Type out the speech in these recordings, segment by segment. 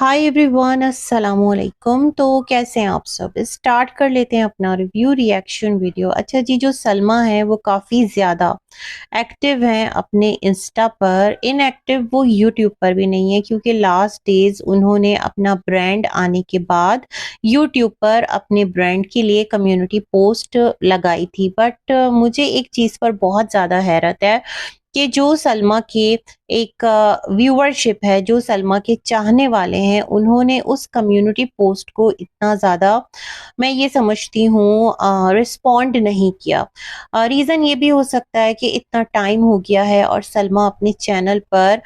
Hi everyone, अस्सलाम वालेकुम। तो कैसे हैं आप सब। स्टार्ट कर लेते हैं अपना रिव्यू रिएक्शन वीडियो। अच्छा जी, जो सलमा है वो काफ़ी ज़्यादा एक्टिव हैं अपने इंस्टा पर। इनएक्टिव वो यूट्यूब पर भी नहीं है, क्योंकि लास्ट डेज उन्होंने अपना ब्रांड आने के बाद यूट्यूब पर अपने ब्रांड के लिए कम्युनिटी पोस्ट लगाई थी। बट मुझे एक चीज़ पर बहुत ज़्यादा हैरत है कि जो सलमा के एक व्यूअरशिप है, जो सलमा के चाहने वाले हैं, उन्होंने उस कम्युनिटी पोस्ट को इतना ज़्यादा, मैं ये समझती हूँ, रिस्पॉन्ड नहीं किया। रीज़न ये भी हो सकता है कि इतना टाइम हो गया है और सलमा अपने चैनल पर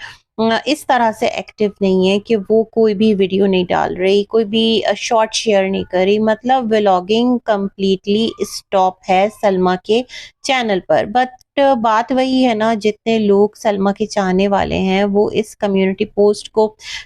इस तरह से एक्टिव नहीं है कि वो कोई भी वीडियो नहीं डाल रही, कोई भी शॉर्ट शेयर नहीं कर रही। मतलब व्लॉगिंग कंप्लीटली स्टॉप है सलमा के चैनल पर। बट बात वही है ना, जितने लोग सलमा के चाहने वाले हैं वो इस कम्युनिटी पोस्ट को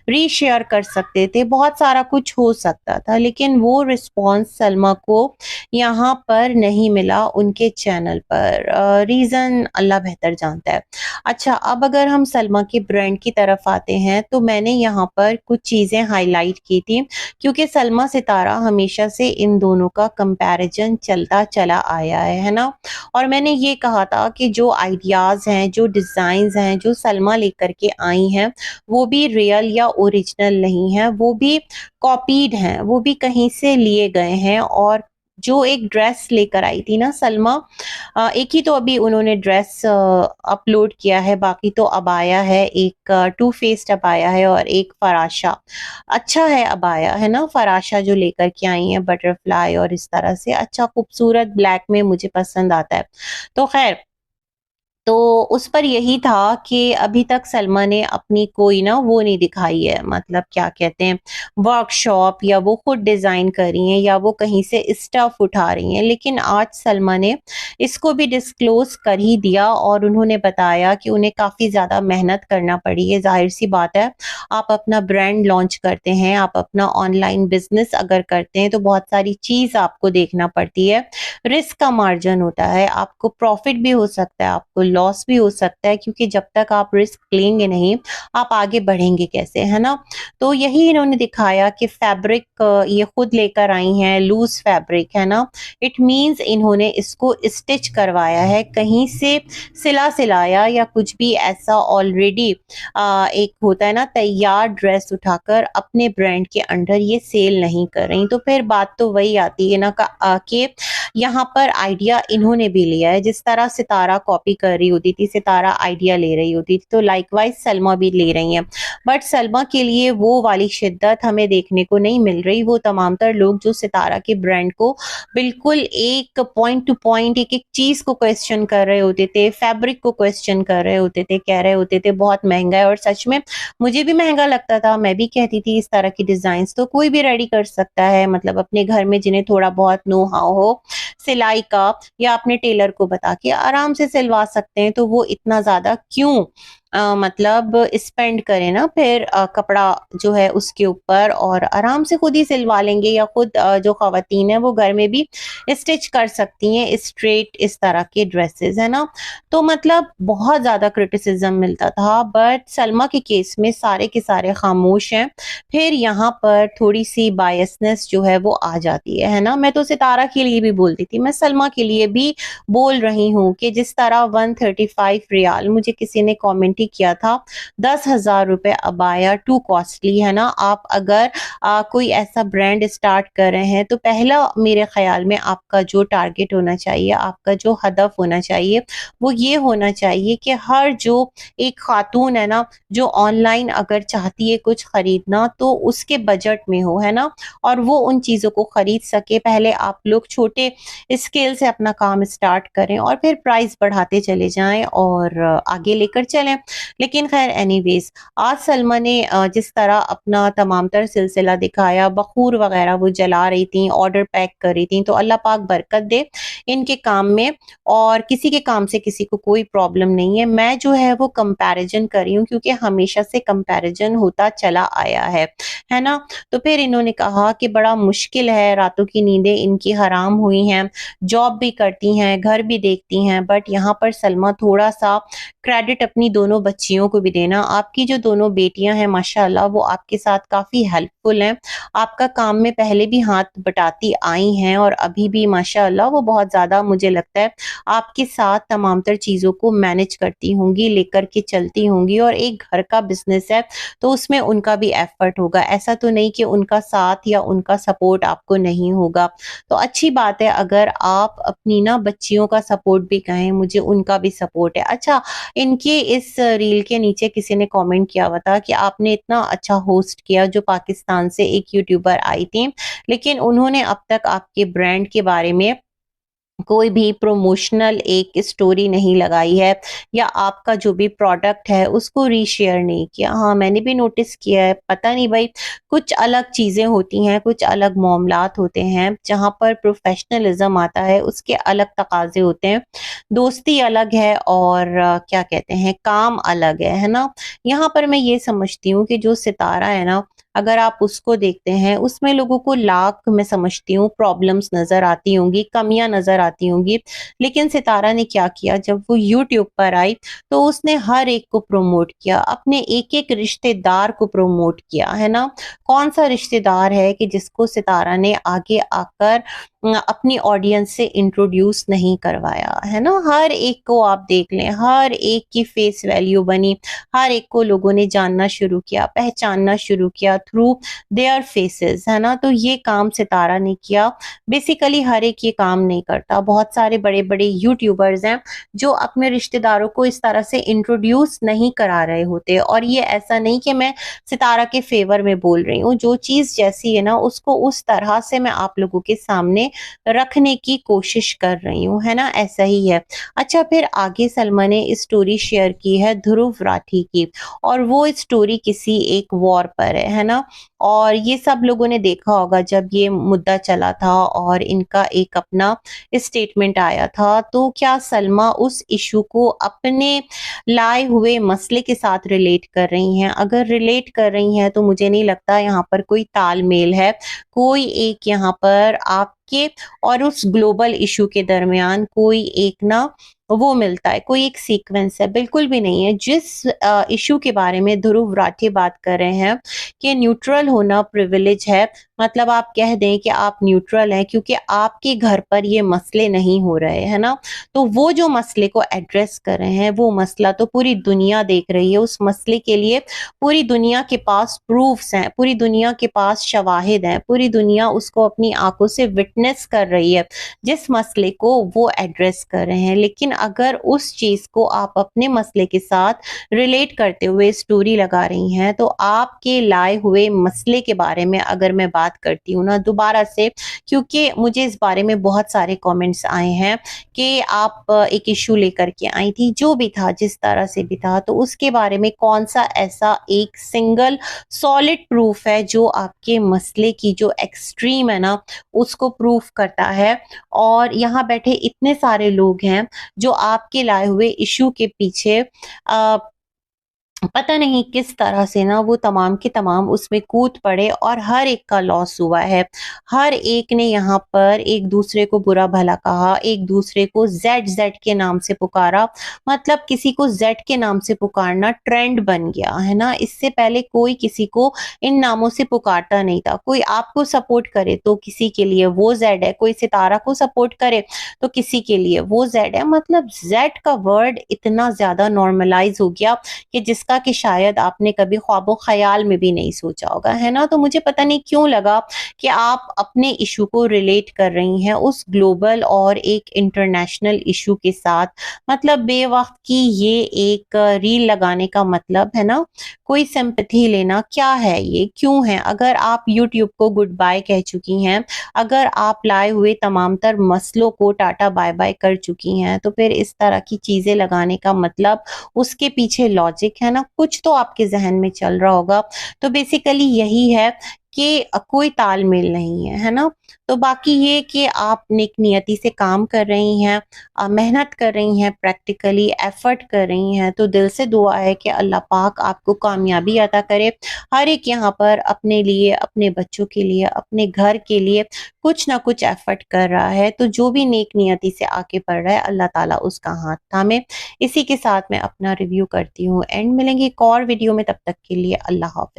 रीशेयर कर सकते थे, बहुत सारा कुछ हो सकता था, लेकिन वो रिस्पॉन्स सलमा को यहाँ पर नहीं मिला उनके चैनल पर। रीज़न अल्लाह बेहतर जानता है। अच्छा, अब अगर हम सलमा के ब्रांड की तरफ आते हैं, तो मैंने यहाँ पर कुछ चीज़ें हाईलाइट की थी, क्योंकि सलमा सितारा हमेशा से इन दोनों का कंपैरिजन चलता चला आया है ना। और मैंने ये कहा था कि जो आइडियाज़ हैं, जो डिज़ाइंस हैं, जो सलमा लेकर के आई हैं, वो भी रियल या ओरिजिनल नहीं है, वो भी कॉपीड हैं, वो भी कहीं से लिए गए हैं। और जो एक ड्रेस लेकर आई थी ना सलमा, एक ही तो अभी उन्होंने ड्रेस अपलोड किया है, बाकी तो अबाया है, एक टू फेस्ड अबाया है और एक फराशा। अच्छा है अबाया, है ना, फराशा जो लेकर के आई हैं बटरफ्लाई और इस तरह से, अच्छा खूबसूरत ब्लैक में मुझे पसंद आता है। तो खैर, तो उस पर यही था कि अभी तक सलमा ने अपनी कोई ना वो नहीं दिखाई है, मतलब क्या कहते हैं, वर्कशॉप, या वो खुद डिज़ाइन कर रही हैं या वो कहीं से स्टफ उठा रही हैं। लेकिन आज सलमा ने इसको भी डिस्क्लोज कर ही दिया और उन्होंने बताया कि उन्हें काफ़ी ज़्यादा मेहनत करना पड़ी है। ज़ाहिर सी बात है, आप अपना ब्रांड लॉन्च करते हैं, आप अपना ऑनलाइन बिजनेस अगर करते हैं, तो बहुत सारी चीज़ आपको देखना पड़ती है। रिस्क का मार्जिन होता है, आपको प्रॉफिट भी हो सकता है, आपको लॉस भी हो सकता है, क्योंकि जब तक आप रिस्क लेंगे नहीं, आप आगे बढ़ेंगे कैसे, है ना। तो यही इन्होंने दिखाया कि फैब्रिक ये खुद लेकर आई हैं, लूज फैब्रिक है ना। इट मींस इन्होंने इसको स्टिच करवाया है, कहीं से सिला सिलाया या कुछ भी ऐसा ऑलरेडी एक होता है ना तैयार ड्रेस उठाकर अपने ब्रांड के अंडर ये सेल नहीं कर रही। तो फिर बात तो वही आती है ना कि यहाँ पर आइडिया इन्होंने भी लिया है। जिस तरह सितारा कॉपी कर रही होती थी, सितारा आइडिया ले रही होती थी, तो लाइकवाइज सलमा भी ले रही हैं। बट सलमा के लिए वो वाली शिद्दत हमें देखने को नहीं मिल रही। वो तमाम तर लोग जो सितारा के ब्रांड को बिल्कुल एक पॉइंट टू पॉइंट एक एक चीज को क्वेश्चन कर रहे होते थे, फैब्रिक को क्वेश्चन कर रहे होते थे, कह रहे होते थे बहुत महंगा है। और सच में मुझे भी महंगा लगता था, मैं भी कहती थी इस तरह की डिजाइन तो कोई भी रेडी कर सकता है, मतलब अपने घर में जिन्हें थोड़ा बहुत नो हाउ हो सिलाई का, या अपने टेलर को बता के आराम से सिलवा सकते हैं। तो वो इतना ज्यादा क्यों मतलब स्पेंड करें ना फिर कपड़ा जो है उसके ऊपर, और आराम से खुद ही सिलवा लेंगे, या खुद जो खवातीन है वो घर में भी स्टिच कर सकती हैं स्ट्रेट इस तरह के ड्रेसेस, है ना। तो मतलब बहुत ज्यादा क्रिटिसिज्म मिलता था, बट सलमा के केस में सारे के सारे खामोश हैं। फिर यहाँ पर थोड़ी सी बायसनेस जो है वो आ जाती है ना। मैं तो सितारा के लिए भी बोलती थी, मैं सलमा के लिए भी बोल रही हूँ कि जिस तरह 135 रियाल मुझे किसी ने कमेंट ही किया था, 10,000 रुपए अबाया टू कॉस्टली, है ना। आप अगर कोई ऐसा ब्रांड स्टार्ट कर रहे हैं, तो पहला मेरे ख्याल में आपका जो टारगेट होना चाहिए, आपका जो हदफ होना चाहिए, वो ये होना चाहिए कि हर जो एक खातून है ना, जो ऑनलाइन अगर चाहती है कुछ खरीदना, तो उसके बजट में हो, है ना, और वो उन चीजों को खरीद सके। पहले आप लोग छोटे स्केल से अपना काम स्टार्ट करें और फिर प्राइस बढ़ाते चले जाएं और आगे लेकर चलें। लेकिन खैर एनीवेज, आज सलमा ने जिस तरह अपना तमाम तर सिलसिला दिखाया, बखूर वगैरह वो जला रही थी, ऑर्डर पैक कर रही थी, तो अल्लाह पाक बरकत दे इनके काम में, और किसी के काम से किसी को कोई प्रॉब्लम नहीं है। मैं जो है वो कंपैरिजन कर रही हूँ, क्योंकि हमेशा से कंपैरिजन होता चला आया है ना। तो फिर इन्होंने कहा कि बड़ा मुश्किल है, रातों की नींदें इनकी हराम हुई हैं, जॉब भी करती हैं, घर भी देखती हैं, बट यहाँ पर सलमा थोड़ा सा क्रेडिट अपनी दोनों बच्चियों को भी देना। आपकी जो दोनों बेटियां हैं माशाल्लाह वो आपके साथ काफ़ी हेल्पफुल हैं, आपका काम में पहले भी हाथ बटाती आई हैं और अभी भी माशाल्लाह वो बहुत ज़्यादा मुझे लगता है आपके साथ तमाम तर चीज़ों को मैनेज करती होंगी, लेकर के चलती होंगी। और एक घर का बिज़नेस है तो उसमें उनका भी एफ़र्ट होगा, ऐसा तो नहीं कि उनका साथ या उनका सपोर्ट आपको नहीं होगा। तो अच्छी बात है अगर आप अपनी ना बच्चियों का सपोर्ट भी कहें, मुझे उनका भी सपोर्ट है। अच्छा, इनके इस रील के नीचे किसी ने कमेंट किया हुआ था कि आपने इतना अच्छा होस्ट किया, जो पाकिस्तान से एक यूट्यूबर आई थी, लेकिन उन्होंने अब तक आपके ब्रांड के बारे में कोई भी प्रमोशनल एक स्टोरी नहीं लगाई है या आपका जो भी प्रोडक्ट है उसको रीशेयर नहीं किया। हाँ, मैंने भी नोटिस किया है। पता नहीं भाई, कुछ अलग चीज़ें होती हैं, कुछ अलग मामलात होते हैं, जहाँ पर प्रोफ़ेशनलिज़्म आता है, उसके अलग तकाज़े होते हैं। दोस्ती अलग है और क्या कहते हैं, काम अलग है ना? यहाँ पर मैं ये समझती हूँ कि जो सितारा है ना, अगर आप उसको देखते हैं, उसमें लोगों को लाख मैं समझती हूँ प्रॉब्लम्स नज़र आती होंगी, कमियाँ नज़र आती होंगी। लेकिन सितारा ने क्या किया, जब वो यूट्यूब पर आई, तो उसने हर एक को प्रमोट किया, अपने एक-एक रिश्तेदार को प्रमोट किया, है ना? कौन-सा रिश्तेदार है कि जिसको सितारा ने आगे आकर अपनी ऑडियंस से इंट्रोड्यूस नहीं करवाया, है ना? हर एक को आप देख लें, हर एक की फेस वैल्यू बनी, हर एक को लोगों ने जानना शुरू किया, पहचानना शुरू किया थ्रू देयर फेसेस, है ना? तो ये काम सितारा ने किया। बेसिकली हर एक ये काम नहीं करता। बहुत सारे बड़े-बड़े यूट्यूबर्स हैं जो अपने रिश्तेदारों को इस तरह से इंट्रोड्यूस नहीं करा रहे होते। और ये ऐसा नहीं कि मैं सितारा के फेवर में बोल रही हूँ। जो चीज़ जैसी है ना उसको उस तरह से मैं आप लोगों के सामने रखने की कोशिश कर रही हूँ, है ना? ऐसा ही है। अच्छा, फिर आगे सलमा ने स्टोरी शेयर की है ध्रुव राठी की, और वो स्टोरी किसी एक वॉर पर है ना? और ये सब लोगों ने देखा होगा जब ये मुद्दा चला था और इनका एक अपना स्टेटमेंट आया था, तो क्या सलमा उस इशू को अपने लाए हुए मसले के साथ रिलेट कर रही हैं? अगर रिलेट कर रही हैं तो मुझे नहीं लगता यहाँ पर कोई तालमेल है, कोई एक यहाँ पर आपके और उस ग्लोबल इशू के दरमियान कोई एक ना वो मिलता है, कोई एक सीक्वेंस है, बिल्कुल भी नहीं है। जिस इशू के बारे में ध्रुव राठी बात कर रहे हैं कि न्यूट्रल होना प्रिविलेज है, मतलब आप कह दें कि आप न्यूट्रल हैं क्योंकि आपके घर पर ये मसले नहीं हो रहे, है ना? तो वो जो मसले को एड्रेस कर रहे हैं, वो मसला तो पूरी दुनिया देख रही है। उस मसले के लिए पूरी दुनिया के पास प्रूफ्स हैं, पूरी दुनिया के पास शवाहिद हैं, पूरी दुनिया उसको अपनी आंखों से विटनेस कर रही है, जिस मसले को वो एड्रेस कर रहे हैं। लेकिन अगर उस चीज़ को आप अपने मसले के साथ रिलेट करते हुए स्टोरी लगा रही हैं, तो आपके लाए हुए मसले के बारे में अगर मैं बात करती हूँ ना दोबारा से, क्योंकि मुझे इस बारे में बहुत सारे कमेंट्स आए हैं कि आप एक इशू लेकर के आई थी, जो भी था, जिस तरह से भी था, तो उसके बारे में कौन-सा ऐसा एक सिंगल सॉलिड प्रूफ है जो आपके मसले की जो एक्सट्रीम है ना, उसको प्रूफ करता है। और यहाँ बैठे इतने सारे लोग हैं जो आपके लाए हुए इशू के पीछे पता नहीं किस तरह से ना वो तमाम के तमाम उसमें कूद पड़े और हर एक का लॉस हुआ है। हर एक ने यहाँ पर एक दूसरे को बुरा भला कहा, एक दूसरे को ज़ेड ज़ेड के नाम से पुकारा, मतलब किसी को ज़ेड के नाम से पुकारना ट्रेंड बन गया, है ना? इससे पहले कोई किसी को इन नामों से पुकारता नहीं था। कोई आपको सपोर्ट करे तो किसी के लिए वो ज़ेड है, कोई सितारा को सपोर्ट करे तो किसी के लिए वो ज़ेड है। मतलब ज़ेड का वर्ड इतना ज़्यादा नॉर्मलाइज़ हो गया कि जिसका कि शायद आपने कभी ख्वाबो ख्याल में भी नहीं सोचा होगा, है ना? तो मुझे पता नहीं क्यों लगा कि आप अपने इशू को रिलेट कर रही हैं उस ग्लोबल और एक इंटरनेशनल इशू के साथ। मतलब बेवक्त की ये एक रील लगाने का मतलब, है ना? कोई सिंपैथी लेना क्या है ये? क्यों है? अगर आप यूट्यूब को गुड बाय कह चुकी हैं, अगर आप लाए हुए तमाम तर मसलों को टाटा बाय बाय कर चुकी हैं, तो फिर इस तरह की चीज़ें लगाने का मतलब उसके पीछे लॉजिक है ना, कुछ तो आपके ज़हन में चल रहा होगा। तो बेसिकली यही है कि कोई तालमेल नहीं है ना। तो बाकी ये कि आप नेक नियति से काम कर रही हैं, मेहनत कर रही हैं, प्रैक्टिकली एफर्ट कर रही हैं, तो दिल से दुआ है कि अल्लाह पाक आपको कामयाबी अता करे। हर एक यहाँ पर अपने लिए, अपने बच्चों के लिए, अपने घर के लिए कुछ ना कुछ एफर्ट कर रहा है, तो जो भी नेक नियति से आगे बढ़ रहा है अल्लाह ताला उसका हाथ थामे। इसी के साथ मैं अपना रिव्यू करती हूँ एंड मिलेंगे एक और वीडियो में, तब तक के लिए अल्लाह हाफ़िज़।